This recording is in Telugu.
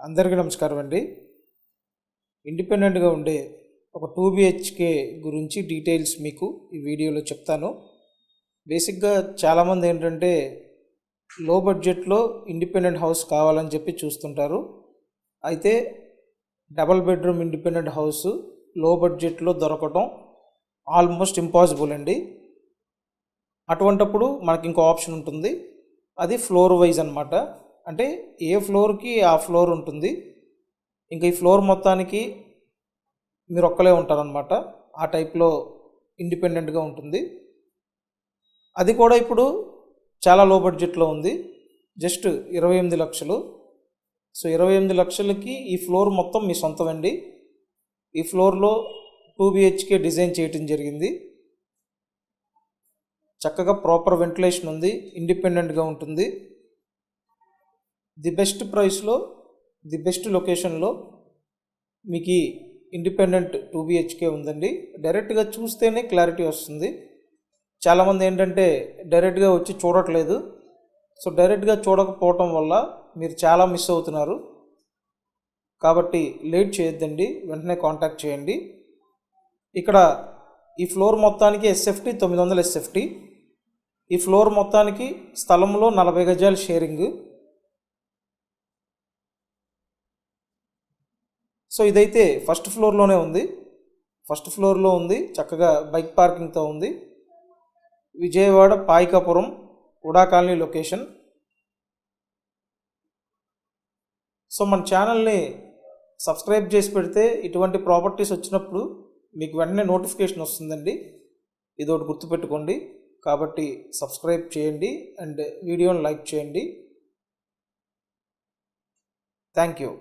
అందరికీ నమస్కారం అండి. ఇండిపెండెంట్గా ఉండే ఒక 2 బిహెచ్కే గురించి డీటెయిల్స్ మీకు ఈ వీడియోలో చెప్తాను. బేసిక్గా చాలామంది ఏంటంటే లో బడ్జెట్లో ఇండిపెండెంట్ హౌస్ కావాలని చెప్పి చూస్తుంటారు. అయితే డబల్ బెడ్రూమ్ ఇండిపెండెంట్ హౌస్ లో బడ్జెట్లో దొరకడం ఆల్మోస్ట్ ఇంపాసిబుల్ అండి. అటువంటప్పుడు మనకి ఇంకో ఆప్షన్ ఉంటుంది. అది ఫ్లోర్ వైజ్ అన్నమాట. అంటే ఏ ఫ్లోర్కి ఆ ఫ్లోర్ ఉంటుంది. ఇంకా ఈ ఫ్లోర్ మొత్తానికి మీరు ఒక్కలే ఉంటారనమాట. ఆ టైప్లో ఇండిపెండెంట్గా ఉంటుంది. అది కూడా ఇప్పుడు చాలా లో బడ్జెట్లో ఉంది. జస్ట్ 28 లక్షలు. సో 28 లక్షలకి ఈ ఫ్లోర్ మొత్తం మీ సొంతమండి. ఈ ఫ్లోర్లో 2 బిహెచ్కే డిజైన్ చేయటం జరిగింది. చక్కగా ప్రాపర్ వెంటిలేషన్ ఉంది, ఇండిపెండెంట్గా ఉంటుంది. ది బెస్ట్ ప్రైస్లో, ది బెస్ట్ లొకేషన్లో మీకు ఇండిపెండెంట్ 2 బిహెచ్కే ఉందండి. డైరెక్ట్గా చూస్తేనే క్లారిటీ వస్తుంది. చాలామంది ఏంటంటే డైరెక్ట్గా వచ్చి చూడట్లేదు. సో డైరెక్ట్గా చూడకపోవటం వల్ల మీరు చాలా మిస్ అవుతున్నారు. కాబట్టి లేట్ చేయొద్దండి, వెంటనే కాంటాక్ట్ చేయండి. ఇక్కడ ఈ ఫ్లోర్ మొత్తానికి ఎస్ఎఫ్టీ 900 ఎస్ఎఫ్టీ. ఈ ఫ్లోర్ మొత్తానికి స్థలంలో 40 గజాలు షేరింగ్. సో ఇదైతే ఫస్ట్ ఫ్లోర్లోనే ఉంది. ఫస్ట్ ఫ్లోర్లో ఉంది, చక్కగా బైక్ పార్కింగ్తో ఉంది. విజయవాడ పాయికాపురం ఉడా కాలనీ లొకేషన్. సో మన ఛానల్ని సబ్స్క్రైబ్ చేసి పెడితే ఇటువంటి ప్రాపర్టీస్ వచ్చినప్పుడు మీకు వెంటనే నోటిఫికేషన్ వస్తుందండి. ఇదొకటి గుర్తుపెట్టుకోండి. కాబట్టి సబ్స్క్రైబ్ చేయండి అండ్ వీడియోని లైక్ చేయండి. Thank you.